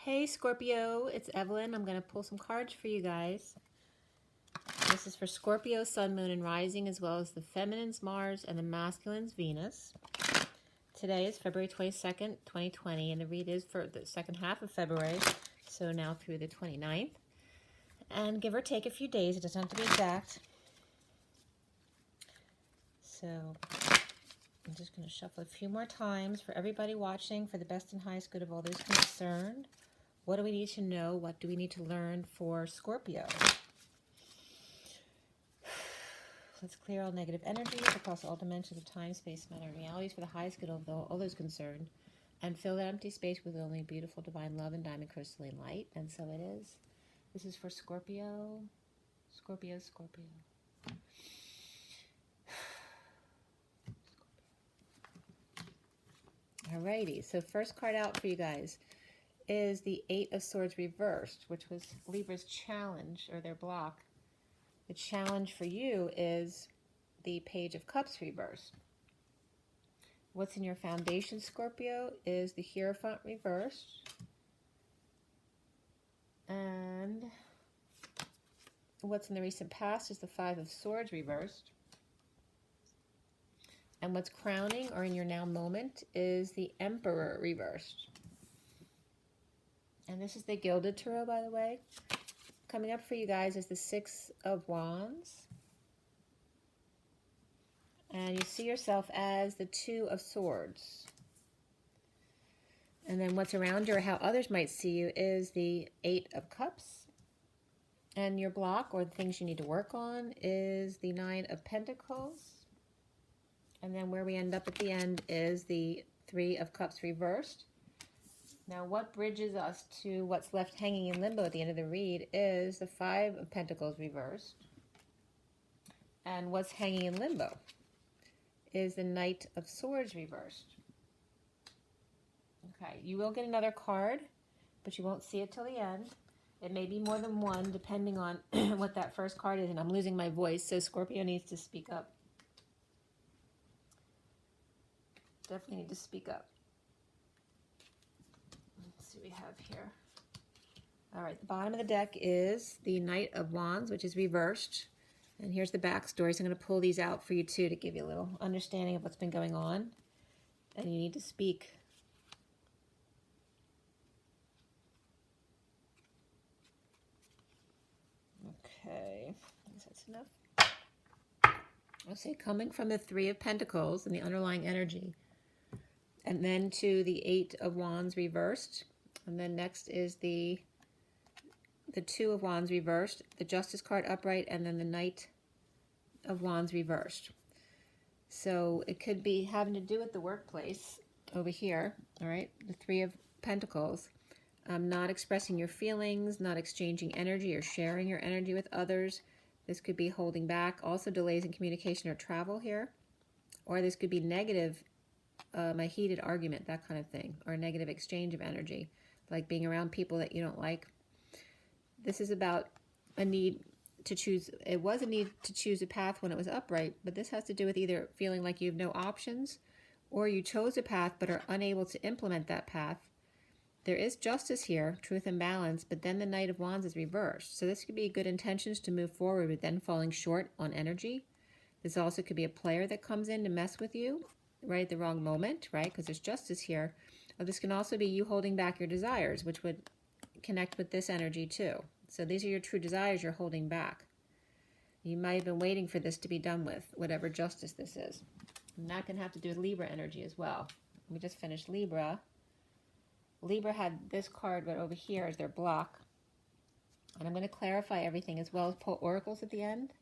Hey Scorpio, it's Evelyn. I'm going to pull some cards for you guys. This is for Scorpio, Sun, Moon, and Rising, as well as the Feminine's Mars and the Masculine's Venus. Today is February 22nd, 2020, and the read is for the second half of February, so now through the 29th. And give or take a few days, it doesn't have to be exact. So I'm just going to shuffle a few more times for everybody watching, for the best and highest good of all those concerned. What do we need to know? What do we need to learn for Scorpio? Let's clear all negative energies across all dimensions of time, space, matter, and realities for the highest good of all those concerned. And fill that empty space with only beautiful divine love and diamond crystalline light. And so it is. This is for Scorpio. Scorpio, Scorpio. Alrighty, so first card out for you guys is the Eight of Swords reversed, which was Libra's challenge, or their block. The challenge for you is the Page of Cups reversed. What's in your foundation, Scorpio, is the Hierophant reversed. And what's in the recent past is the Five of Swords reversed. And what's crowning, or in your now moment, is the Emperor reversed. And this is the Gilded Tarot, by the way. Coming up for you guys is the Six of Wands. And you see yourself as the Two of Swords. And then what's around you, or how others might see you, is the Eight of Cups. And your block, or the things you need to work on, is the Nine of Pentacles. And then where we end up at the end is the Three of Cups reversed. Now, what bridges us to what's left hanging in limbo at the end of the read is the Five of Pentacles reversed. And what's hanging in limbo is the Knight of Swords reversed. Okay, you will get another card, but you won't see it till the end. It may be more than one, depending on what that first card is. And I'm losing my voice, so Scorpio needs to speak up. Definitely need to speak up. Let's see what we have here. All right, the bottom of the deck is the Knight of Wands, which is reversed. And here's the backstory. So I'm going to pull these out for you too to give you a little understanding of what's been going on. And you need to speak. Okay, I guess that's enough. I'll say coming from the Three of Pentacles and the underlying energy. And then to the Eight of Wands reversed. And then next is the Two of Wands reversed, the Justice card upright, and then the Knight of Wands reversed. So it could be having to do with the workplace over here, all right? The Three of Pentacles. Not expressing your feelings, not exchanging energy or sharing your energy with others. This could be holding back. Also delays in communication or travel here. Or this could be negative, a heated argument, that kind of thing. Or a negative exchange of energy, like being around people that you don't like. This is about a need to choose. It was a need to choose a path when it was upright, but this has to do with either feeling like you have no options, or you chose a path but are unable to implement that path. There is justice here, truth and balance, but then the Knight of Wands is reversed. So this could be good intentions to move forward, but then falling short on energy. This also could be a player that comes in to mess with you right at the wrong moment, right? Because there's justice here. Or this can also be you holding back your desires, which would connect with this energy too. So these are your true desires you're holding back. You might have been waiting for this to be done with, whatever justice this is. And that can have to do with Libra energy as well. We just finished Libra. Libra had this card right over here as their block. And I'm going to clarify everything as well as pull oracles at the end.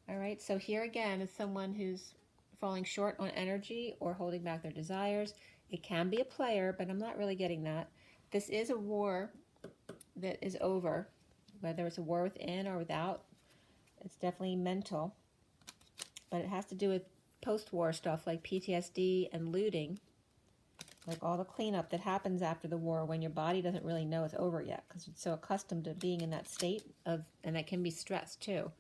All right, so here again is someone who's falling short on energy or holding back their desires. It can be a player, but I'm not really getting that. This is a war that is over, whether it's a war within or without. It's definitely mental, but it has to do with post-war stuff like PTSD and looting, like all the cleanup that happens after the war when your body doesn't really know it's over yet because it's so accustomed to being in that state of, and that can be stress too,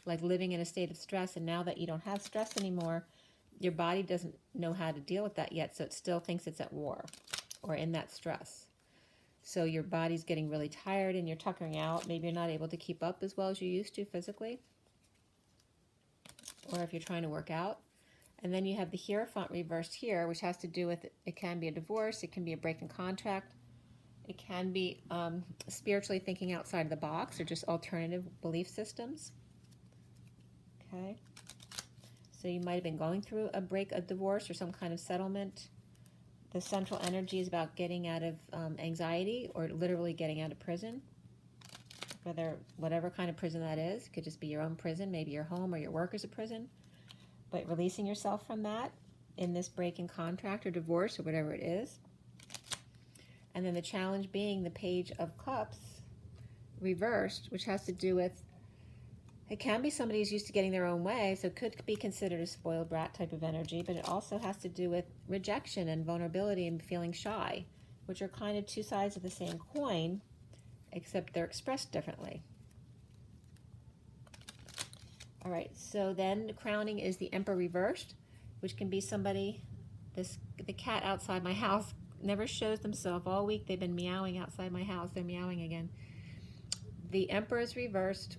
like living in a state of stress, and now that you don't have stress anymore, your body doesn't know how to deal with that yet, so it still thinks it's at war or in that stress. So your body's getting really tired and you're tuckering out. Maybe you're not able to keep up as well as you used to physically, or if you're trying to work out. And then you have the Hierophant reversed here, which has to do with, it can be a divorce, it can be a break in contract, it can be spiritually thinking outside of the box, or just alternative belief systems. Okay. So you might have been going through a break, a divorce, or some kind of settlement. The central energy is about getting out of anxiety, or literally getting out of prison. Whatever kind of prison that is. It could just be your own prison, maybe your home or your work is a prison. But releasing yourself from that in this break in contract or divorce or whatever it is. And then the challenge being the Page of Cups reversed, which has to do with, it can be somebody who's used to getting their own way, so it could be considered a spoiled brat type of energy, but it also has to do with rejection and vulnerability and feeling shy, which are kind of two sides of the same coin, except they're expressed differently. All right, so then the crowning is the Emperor reversed, which can be somebody, the cat outside my house never shows themselves. All week they've been meowing outside my house. They're meowing again. The Emperor is reversed,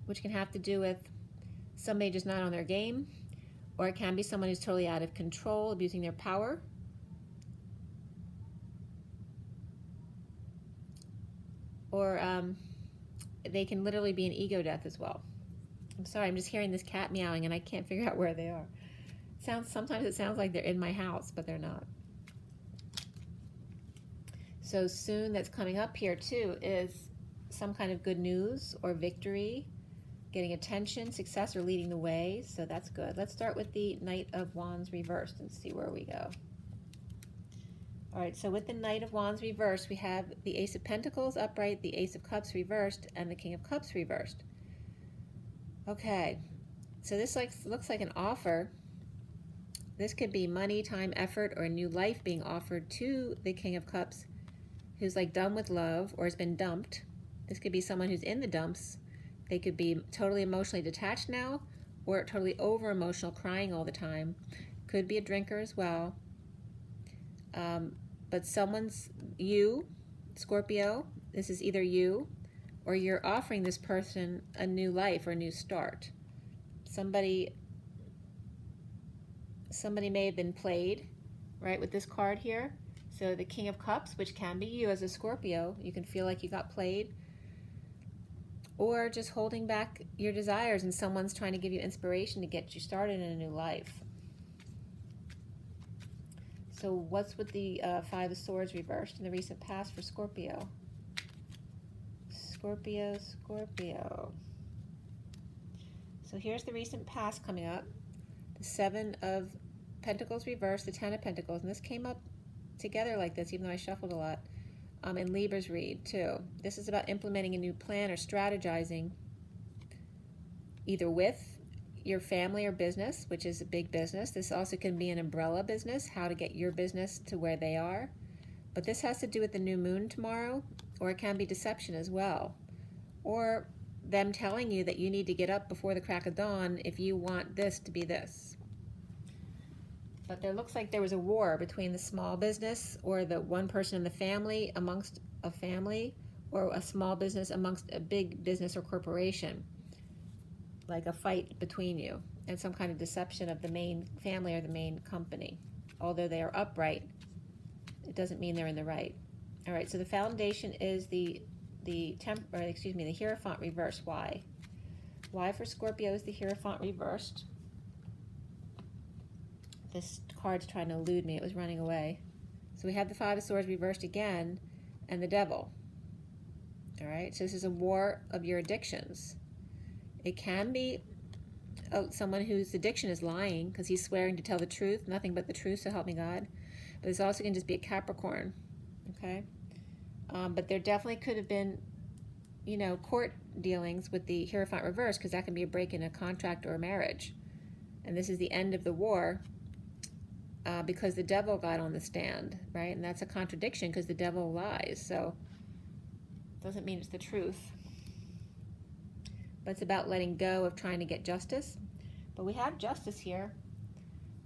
which can have to do with somebody just not on their game, or it can be someone who's totally out of control, abusing their power. Or they can literally be an ego death as well. I'm sorry, I'm just hearing this cat meowing and I can't figure out where they are. Sometimes it sounds like they're in my house, but they're not. So soon, that's coming up here too, is some kind of good news or victory, getting attention, success, or leading the way. So that's good. Let's start with the Knight of Wands reversed and see where we go. All right, so with the Knight of Wands reversed, we have the Ace of Pentacles upright, the Ace of Cups reversed, and the King of Cups reversed. Okay, so this looks like an offer. This could be money, time, effort, or a new life being offered to the King of Cups, who's like done with love or has been dumped. This could be someone who's in the dumps. They could be totally emotionally detached now, or totally over emotional, crying all the time. Could be a drinker as well. But you, Scorpio, this is either you, or you're offering this person a new life or a new start. Somebody may have been played, right, with this card here. So the King of Cups, which can be you as a Scorpio, you can feel like you got played, or just holding back your desires and someone's trying to give you inspiration to get you started in a new life. So what's with the Five of Swords reversed in the recent past for Scorpio? Scorpio. So here's the recent past coming up. The Seven of Pentacles reversed, the Ten of Pentacles, and this came up together like this, even though I shuffled a lot, in Libra's read too. This is about implementing a new plan or strategizing, either with your family or business, which is a big business. This also can be an umbrella business, how to get your business to where they are. But this has to do with the new moon tomorrow, or it can be deception as well. Or them telling you that you need to get up before the crack of dawn if you want this to be this. But there looks like there was a war between the small business or the one person in the family amongst a family, or a small business amongst a big business or corporation. Like a fight between you and some kind of deception of the main family or the main company. Although they are upright, it doesn't mean they're in the right. All right, so the foundation is the Hierophant reversed. Why? Why for Scorpio is the Hierophant reversed? This card's trying to elude me. It was running away. So we have the Five of Swords reversed again, and the Devil. All right, so this is a war of your addictions. It can be someone whose addiction is lying because he's swearing to tell the truth, nothing but the truth, so help me God. But it's also going to just be a Capricorn, okay? But there definitely could have been, court dealings with the Hierophant reverse, because that can be a break in a contract or a marriage. And this is the end of the war because the Devil got on the stand, right? And that's a contradiction because the Devil lies, so it doesn't mean it's the truth. But it's about letting go of trying to get justice. But we have justice here.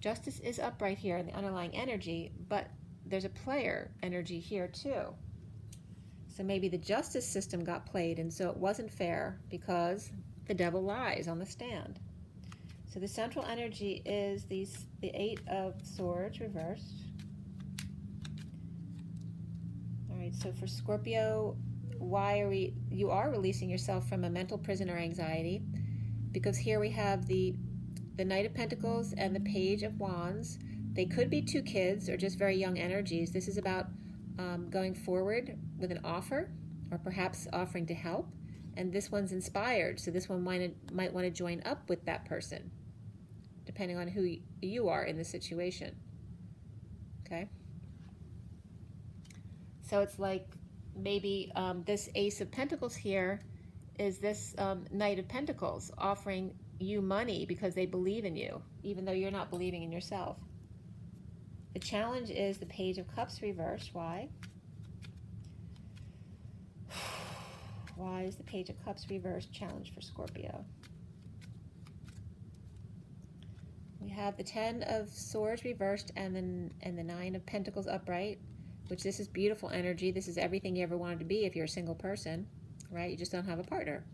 Justice is upright here in the underlying energy, but there's a player energy here too. So maybe the justice system got played, and so it wasn't fair because the devil lies on the stand. So the central energy is the Eight of Swords reversed. All right, so for Scorpio, you are releasing yourself from a mental prison or anxiety, because here we have the Knight of Pentacles and the Page of Wands. They could be two kids or just very young energies. This is about going forward with an offer, or perhaps offering to help. And this one's inspired, so this one might want to join up with that person, depending on who you are in the situation. Okay? So it's like maybe this Ace of Pentacles here is this Knight of Pentacles offering you money because they believe in you, even though you're not believing in yourself. The challenge is the Page of Cups reversed. Why? Why is the Page of Cups reversed challenge for Scorpio? We have the Ten of Swords reversed and the Nine of Pentacles upright, which this is beautiful energy. This is everything you ever wanted to be if you're a single person, right? You just don't have a partner.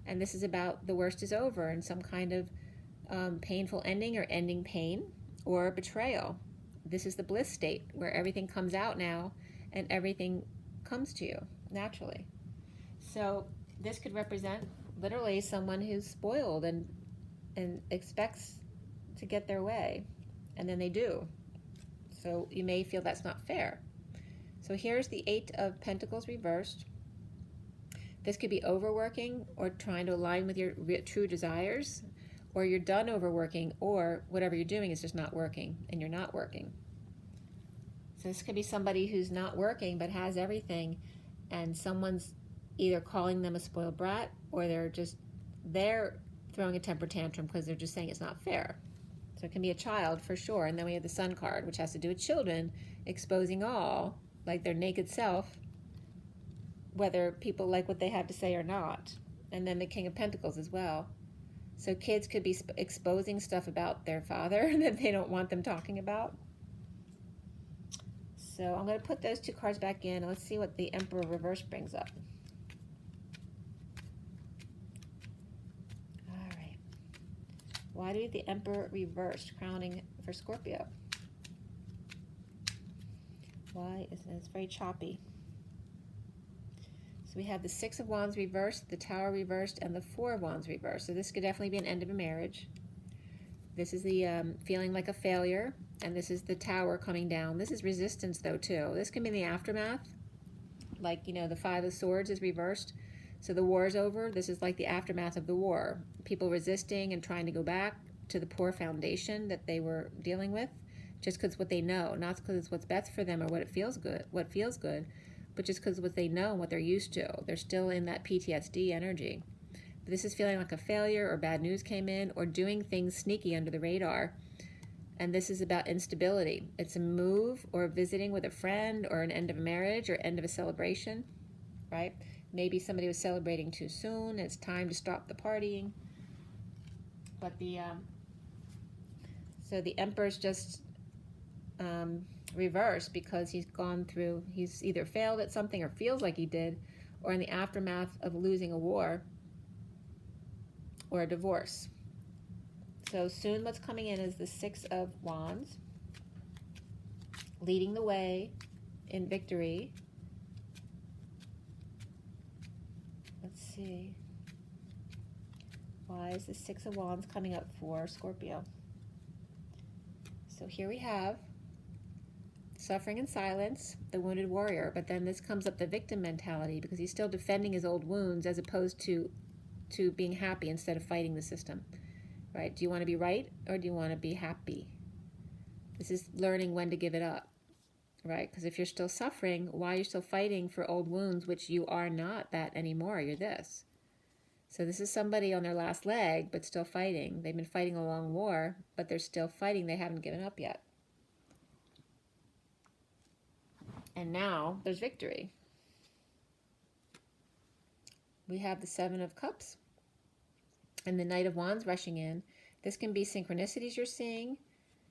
And this is about the worst is over and some kind of painful ending or ending pain or betrayal. This is the bliss state where everything comes out now and everything comes to you naturally. So this could represent literally someone who's spoiled and expects to get their way, and then they do. So you may feel that's not fair. So here's the Eight of Pentacles reversed. This could be overworking or trying to align with your true desires, or you're done overworking, or whatever you're doing is just not working and you're not working. So this could be somebody who's not working but has everything, and someone's either calling them a spoiled brat, or they're throwing a temper tantrum because they're just saying it's not fair. So it can be a child for sure. And then we have the Sun card, which has to do with children exposing all, like their naked self, whether people like what they have to say or not. And then the King of Pentacles as well. So kids could be exposing stuff about their father that they don't want them talking about. So I'm going to put those two cards back in, and let's see what the Emperor reverse brings up. All right. Why do we have the Emperor reversed, crowning for Scorpio? Why is it? It's very choppy. So we have the Six of Wands reversed, the Tower reversed, and the Four of Wands reversed. So this could definitely be an end of a marriage. This is the feeling like a failure, and this is the Tower coming down. This is resistance, though, too. This can be in the aftermath. Like, you know, the Five of Swords is reversed. So the war is over. This is like the aftermath of the war. People resisting and trying to go back to the poor foundation that they were dealing with, just because it's what they know, not because it's what's best for them or what feels good, but just because what they know and what they're used to. They're still in that PTSD energy. But this is feeling like a failure, or bad news came in, or doing things sneaky under the radar. And this is about instability. It's a move or visiting with a friend, or an end of a marriage or end of a celebration, right? Maybe somebody was celebrating too soon. It's time to stop the partying. But so the Emperor's just reversed because he's either failed at something or feels like he did, or in the aftermath of losing a war or a divorce. So soon what's coming in is the Six of Wands, leading the way in victory. Let's see. Why is the Six of Wands coming up for Scorpio? So here we have suffering in silence, the wounded warrior, but then this comes up the victim mentality, because he's still defending his old wounds as opposed to being happy instead of fighting the system, right? Do you want to be right, or do you want to be happy? This is learning when to give it up, right? Because if you're still suffering, why are you still fighting for old wounds, which you are not that anymore, you're this. So this is somebody on their last leg, but still fighting. They've been fighting a long war, but they're still fighting. They haven't given up yet. And now there's victory. We have the Seven of Cups and the Knight of Wands rushing in. This can be synchronicities you're seeing.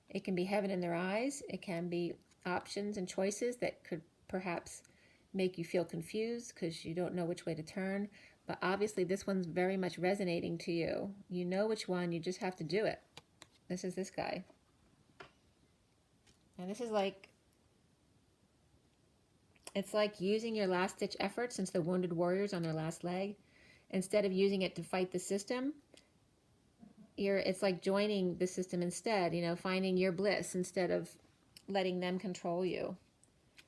It can be heaven in their eyes. It can be options and choices that could perhaps make you feel confused because you don't know which way to turn. But obviously this one's very much resonating to you. You know which one, you just have to do it. This is this guy. And this is like, it's like using your last-ditch effort since the wounded warriors on their last leg. Instead of using it to fight the system, it's like joining the system instead, you know, finding your bliss instead of letting them control you.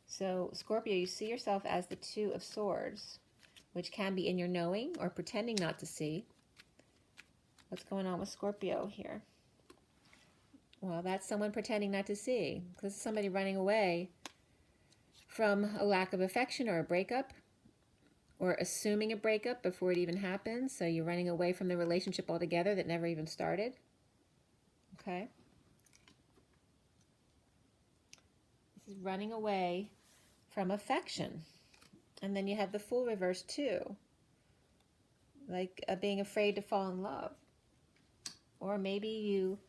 So Scorpio, you see yourself as the Two of Swords, which can be in your knowing or pretending not to see. What's going on with Scorpio here? Well, that's someone pretending not to see. This is somebody running away from a lack of affection or a breakup, or assuming a breakup before it even happens. So you're running away from the relationship altogether that never even started. Okay. This is running away from affection. And then you have the Fool reversed too. Like being afraid to fall in love. Or maybe you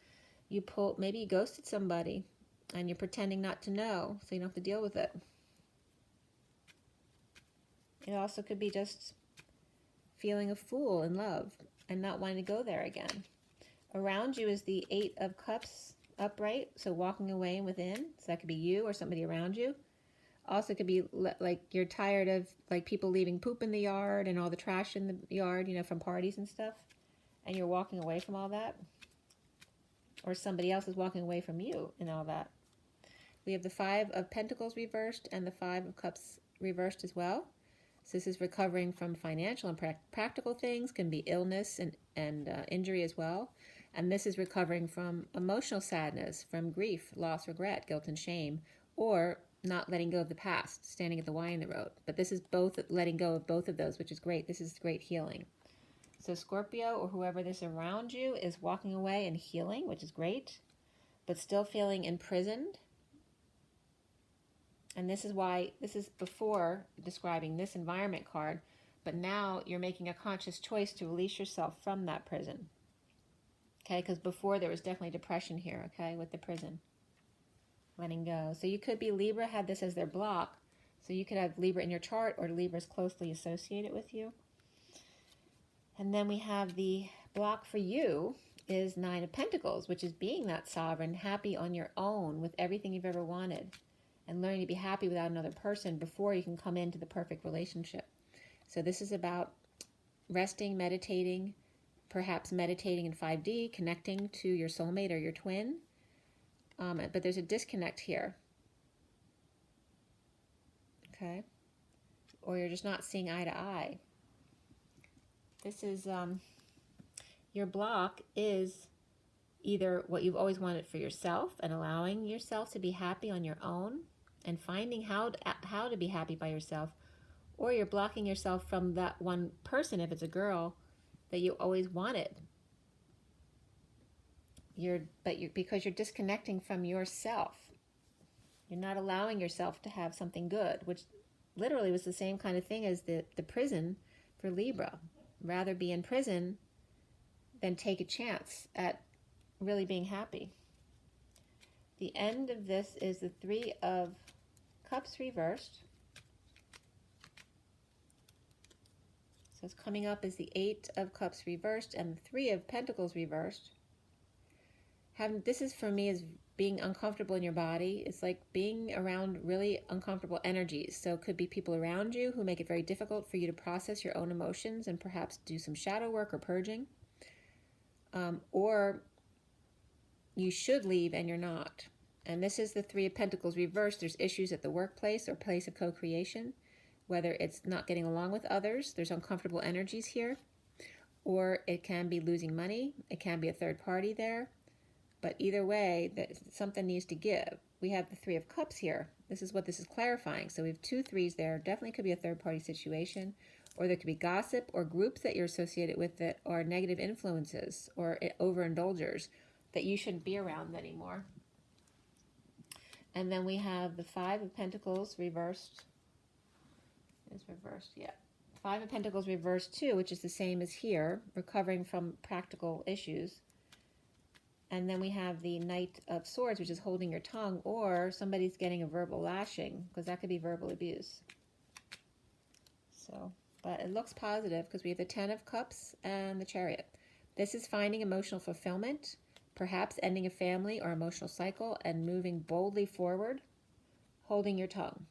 ghosted somebody and you're pretending not to know, so you don't have to deal with it. It also could be just feeling a fool in love and not wanting to go there again. Around you is the Eight of Cups upright, so walking away and within. So that could be you or somebody around you. Also could be like you're tired of like people leaving poop in the yard and all the trash in the yard, you know, from parties and stuff. And you're walking away from all that. Or somebody else is walking away from you and all that. We have the Five of Pentacles reversed and the Five of Cups reversed as well. So this is recovering from financial and practical things, can be illness and injury as well. And this is recovering from emotional sadness, from grief, loss, regret, guilt, and shame, or not letting go of the past, standing at the Y in the road. But this is both letting go of both of those, which is great. This is great healing. So Scorpio, or whoever this around you, is walking away and healing, which is great, but still feeling imprisoned. And this is why, this is before describing this environment card, but now you're making a conscious choice to release yourself from that prison. Okay, because before there was definitely depression here, okay, with the prison. Letting go. So you could be Libra, had this as their block. So you could have Libra in your chart, or Libra is closely associated with you. And then we have the block for you is Nine of Pentacles, which is being that sovereign, happy on your own with everything you've ever wanted. And learning to be happy without another person before you can come into the perfect relationship. So this is about resting, meditating, perhaps meditating in 5D, connecting to your soulmate or your twin. But there's a disconnect here. Okay? Or you're just not seeing eye to eye. This is, your block is either what you've always wanted for yourself and allowing yourself to be happy on your own and finding how to be happy by yourself, or you're blocking yourself from that one person, if it's a girl, that you always wanted. Because you're disconnecting from yourself. You're not allowing yourself to have something good, which literally was the same kind of thing as the prison for Libra. Rather be in prison than take a chance at really being happy. The end of this is the Three of Cups reversed. So it's coming up as the Eight of Cups reversed and the Three of Pentacles reversed. This is for me is being uncomfortable in your body. It's like being around really uncomfortable energies. So it could be people around you who make it very difficult for you to process your own emotions and perhaps do some shadow work or purging. Or you should leave and you're not. And this is the Three of Pentacles reversed. There's issues at the workplace or place of co-creation, whether it's not getting along with others. There's uncomfortable energies here. Or it can be losing money. It can be a third party there. But either way, something needs to give. We have the Three of Cups here. This is what this is clarifying. So we have two threes there. Definitely could be a third party situation. Or there could be gossip or groups that you're associated with that are negative influences or overindulgers that you shouldn't be around anymore. And then we have the Five of Pentacles reversed. It's reversed, yeah. Five of Pentacles reversed too, which is the same as here, recovering from practical issues. And then we have the Knight of Swords, which is holding your tongue, or somebody's getting a verbal lashing, because that could be verbal abuse. So, but it looks positive because we have the 10 of Cups and the Chariot. This is finding emotional fulfillment, perhaps ending a family or emotional cycle and moving boldly forward, holding your tongue.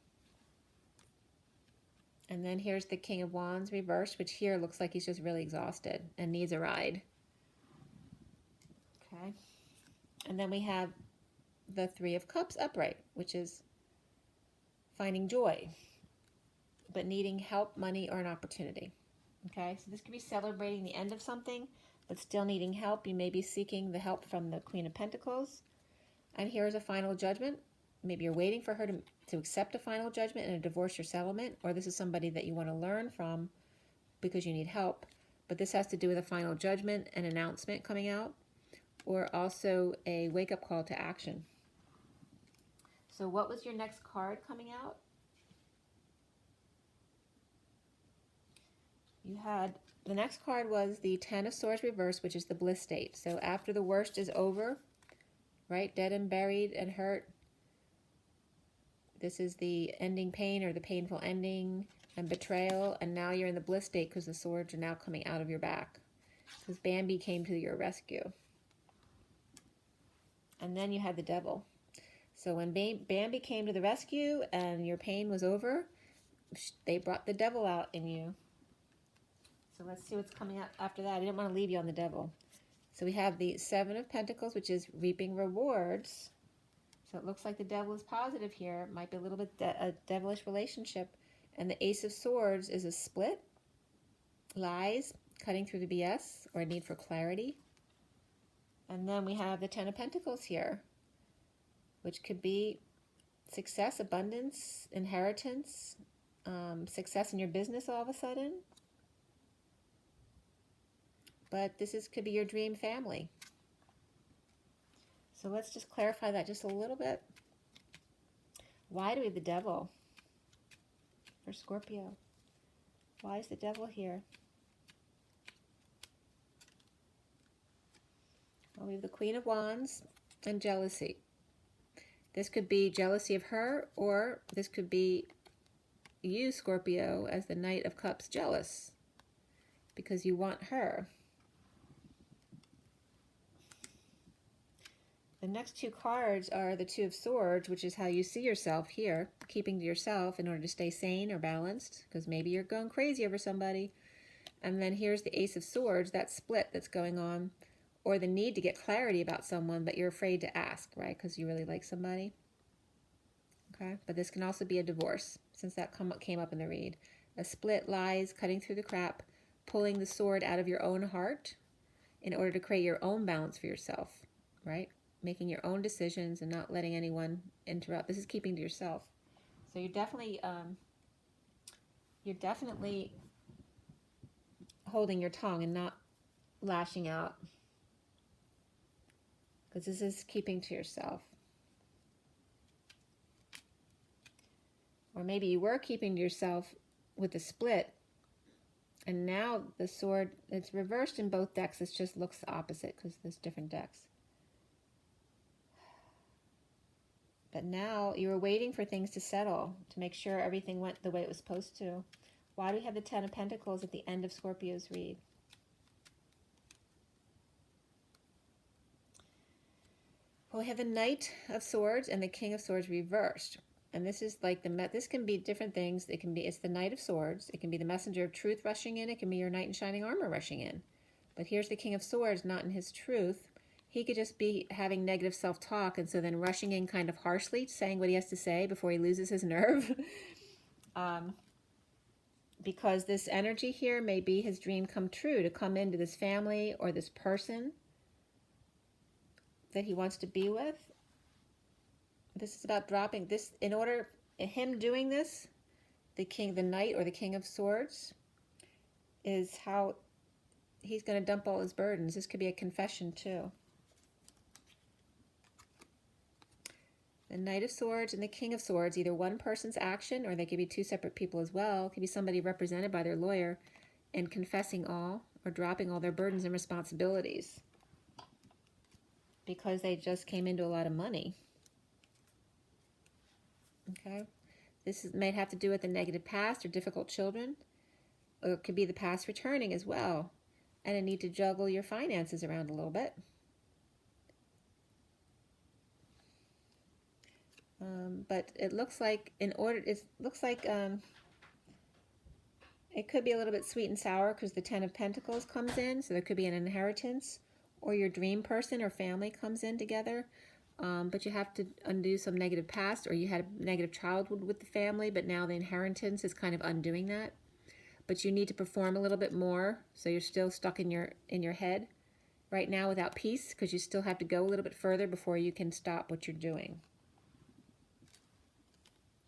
And then here's the King of Wands reversed, which here looks like he's just really exhausted and needs a ride. Okay. And then we have the Three of Cups upright, which is finding joy, but needing help, money, or an opportunity. Okay, so this could be celebrating the end of something, but still needing help. You may be seeking the help from the Queen of Pentacles. And here's a final judgment. Maybe you're waiting for her to accept a final judgment in a divorce or settlement, or this is somebody that you want to learn from because you need help. But this has to do with a final judgment, an announcement coming out, or also a wake-up call to action. So what was your next card coming out? You had, the next card was the Ten of Swords reversed, which is the bliss state. So after the worst is over, right, dead and buried and hurt, this is the ending pain or the painful ending and betrayal, and now you're in the bliss state because the swords are now coming out of your back. Because Bambi came to your rescue. And then you had the Devil. So when Bambi came to the rescue and your pain was over, they brought the Devil out in you. So let's see what's coming out after that. I didn't want to leave you on the Devil. So we have the Seven of Pentacles, which is reaping rewards. So it looks like the Devil is positive here. It might be a little bit a devilish relationship. And the Ace of Swords is a split, lies, cutting through the BS, or a need for clarity. And then we have the Ten of Pentacles here, which could be success, abundance, inheritance, success in your business all of a sudden. But this could be your dream family. So let's just clarify that just a little bit. Why do we have the Devil for Scorpio? Why is the Devil here? Well, we have the Queen of Wands and jealousy. This could be jealousy of her, or this could be you, Scorpio, as the Knight of Cups jealous because you want her. The next two cards are the Two of Swords, which is how you see yourself here, keeping to yourself in order to stay sane or balanced, because maybe you're going crazy over somebody. And then here's the Ace of Swords, that split that's going on, or the need to get clarity about someone, but you're afraid to ask, right, because you really like somebody. Okay, but this can also be a divorce, since that came up in the read. A split, lies, cutting through the crap, pulling the sword out of your own heart in order to create your own balance for yourself, right? Making your own decisions and not letting anyone interrupt. This is keeping to yourself. So you're definitely holding your tongue and not lashing out, because this is keeping to yourself. Or maybe you were keeping to yourself with the split, and now the sword, it's reversed in both decks. It just looks the opposite because there's different decks. But now you were waiting for things to settle, to make sure everything went the way it was supposed to. Why do we have the Ten of Pentacles at the end of Scorpio's read? Well, we have the Knight of Swords and the King of Swords reversed. And this is like this can be different things. It's the Knight of Swords. It can be the messenger of truth rushing in. It can be your knight in shining armor rushing in. But here's the King of Swords, not in his truth. He could just be having negative self-talk, and so then rushing in kind of harshly, saying what he has to say before he loses his nerve. Because this energy here may be his dream come true, to come into this family or this person that he wants to be with. This is about dropping this. In order, him doing this, the knight or the King of Swords, is how he's going to dump all his burdens. This could be a confession too. The Knight of Swords and the King of Swords, either one person's action, or they could be two separate people as well. It could be somebody represented by their lawyer and confessing all, or dropping all their burdens and responsibilities because they just came into a lot of money. Okay, this might have to do with a negative past or difficult children. Or it could be the past returning as well, and a need to juggle your finances around a little bit. But it looks like it could be a little bit sweet and sour because the Ten of Pentacles comes in, so there could be an inheritance, or your dream person or family comes in together. But you have to undo some negative past, or you had a negative childhood with the family, but now the inheritance is kind of undoing that. But you need to perform a little bit more, so you're still stuck in your head right now without peace, because you still have to go a little bit further before you can stop what you're doing.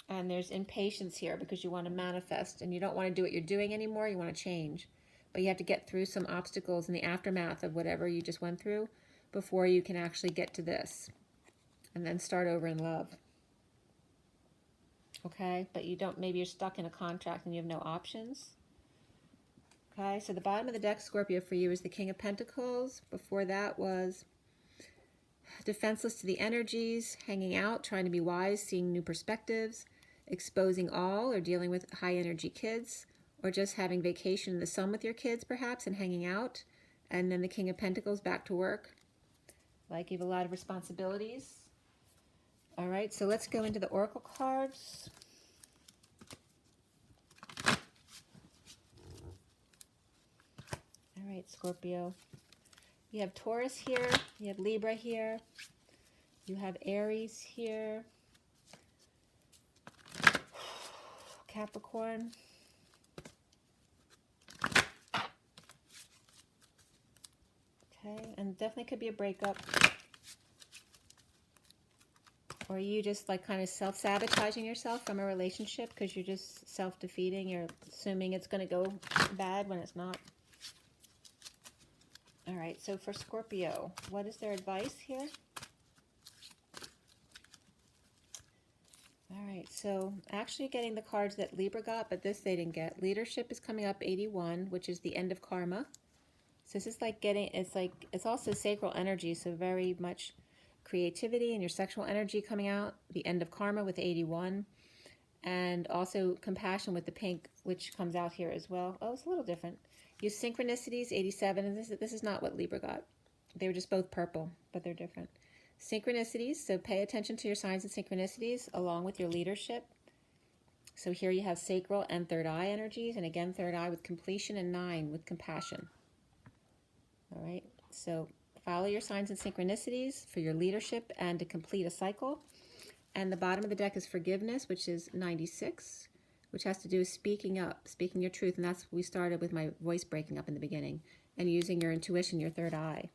And there's impatience here because you want to manifest and you don't want to do what you're doing anymore. You want to change. But you have to get through some obstacles in the aftermath of whatever you just went through before you can actually get to this. And then start over in love. Okay? But you don't, maybe you're stuck in a contract and you have no options. Okay? So the bottom of the deck, Scorpio, for you is the King of Pentacles. Before that was defenseless to the energies, hanging out, trying to be wise, seeing new perspectives, exposing all, or dealing with high energy kids, or just having vacation in the sun with your kids perhaps and hanging out. And then the King of Pentacles, back to work. Like you have a lot of responsibilities. All right, so let's go into the oracle cards. All right, Scorpio. You have Taurus here, you have Libra here, you have Aries here, Capricorn, okay, and definitely could be a breakup, or you just like kind of self-sabotaging yourself from a relationship because you're just self-defeating, you're assuming it's going to go bad when it's not. All right, so for Scorpio, what is their advice here? All right, so actually getting the cards that Libra got, but this they didn't get. Leadership is coming up 81, which is the end of karma. So this is like getting, it's also sacral energy, so very much creativity and your sexual energy coming out. The end of karma with 81. And also compassion with the pink, which comes out here as well. Oh, it's a little different. Use synchronicities, 87, and this is not what Libra got. They were just both purple, but they're different. Synchronicities, so pay attention to your signs and synchronicities along with your leadership. So here you have sacral and third eye energies, and again third eye with completion, and 9 with compassion. All right, so follow your signs and synchronicities for your leadership and to complete a cycle. And the bottom of the deck is forgiveness, which is 96, which has to do with speaking up, speaking your truth. And that's, we started with my voice breaking up in the beginning, and using your intuition, your third eye.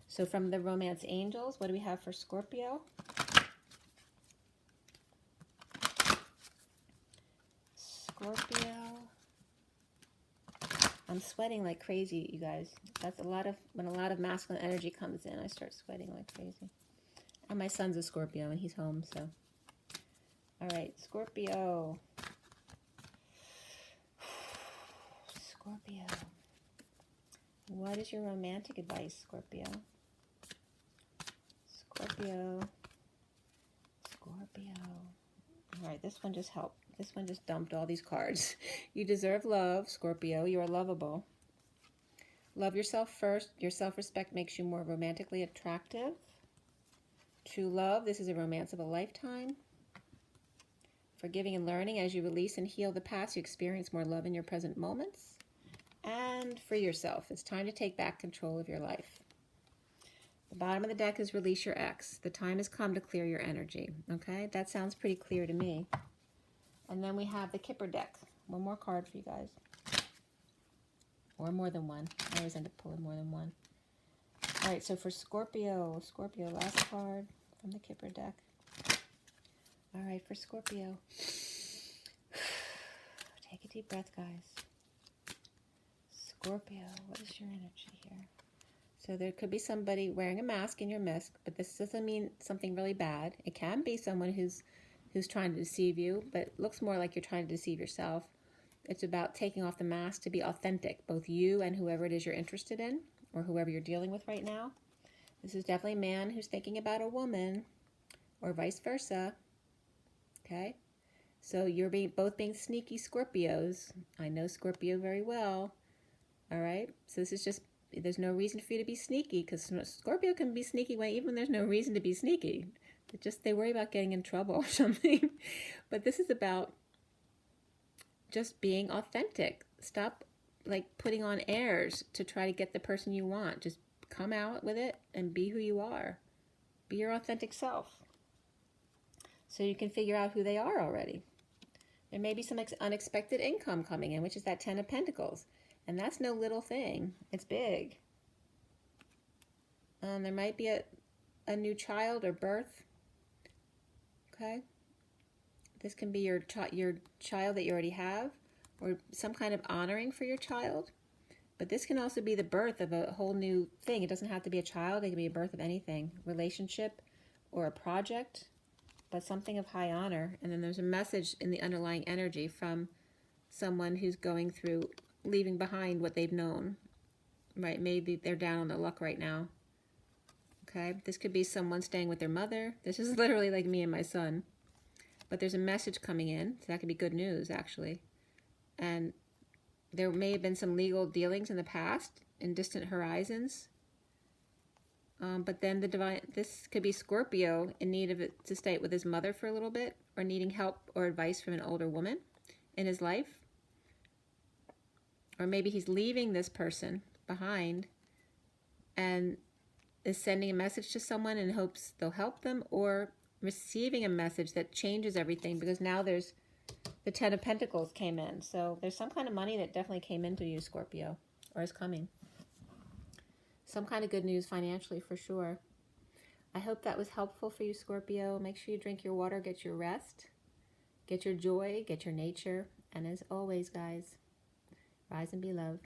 So from the Romance Angels, what do we have for Scorpio? Scorpio. I'm sweating like crazy, you guys. That's when a lot of masculine energy comes in, I start sweating like crazy. And my son's a Scorpio, and he's home, so. All right, Scorpio. Scorpio. What is your romantic advice, Scorpio? Scorpio. Scorpio. All right, this one just helped. This one just dumped all these cards. You deserve love, Scorpio. You are lovable. Love yourself first. Your self-respect makes you more romantically attractive. True love. This is a romance of a lifetime. Forgiving and learning. As you release and heal the past, you experience more love in your present moments. And free yourself. It's time to take back control of your life. The bottom of the deck is release your ex. The time has come to clear your energy. Okay, that sounds pretty clear to me. And then we have the Kipper deck. One more card for you guys. Or more than one. I always end up pulling more than one. All right, so for Scorpio, last card from the Kipper deck. All right, for Scorpio. Take a deep breath, guys. Scorpio, what is your energy here? So there could be somebody wearing a mask in your midst, but this doesn't mean something really bad. It can be someone who's trying to deceive you, but it looks more like you're trying to deceive yourself. It's about taking off the mask to be authentic, both you and whoever it is you're interested in, or whoever you're dealing with right now. This is definitely a man who's thinking about a woman, or vice versa. Okay? So you're both being sneaky Scorpios. I know Scorpio very well. All right. So this is just, there's no reason for you to be sneaky, because Scorpio can be sneaky when even there's no reason to be sneaky. They worry about getting in trouble or something. But this is about just being authentic. Stop like putting on airs to try to get the person you want. Just come out with it and be who you are. Be your authentic self. So you can figure out who they are already. There may be some unexpected income coming in, which is that 10 of Pentacles. And that's no little thing. It's big. There might be a new child or birth. Okay. This can be your child that you already have, or some kind of honoring for your child. But this can also be the birth of a whole new thing. It doesn't have to be a child. It can be a birth of anything. Relationship or a project, but something of high honor. And then there's a message in the underlying energy from someone who's going through leaving behind what they've known. Right? Maybe they're down on their luck right now. Okay? This could be someone staying with their mother. This is literally like me and my son. But there's a message coming in. So that could be good news, actually. And there may have been some legal dealings in the past, in distant horizons. But then this could be Scorpio in need of it to stay with his mother for a little bit, or needing help or advice from an older woman in his life. Or maybe he's leaving this person behind and is sending a message to someone in hopes they'll help them, or receiving a message that changes everything, because now there's the 10 of Pentacles came in. So there's some kind of money that definitely came into you, Scorpio, or is coming. Some kind of good news financially for sure. I hope that was helpful for you, Scorpio. Make sure you drink your water, get your rest, get your joy, get your nature. And as always, guys, rise and be loved.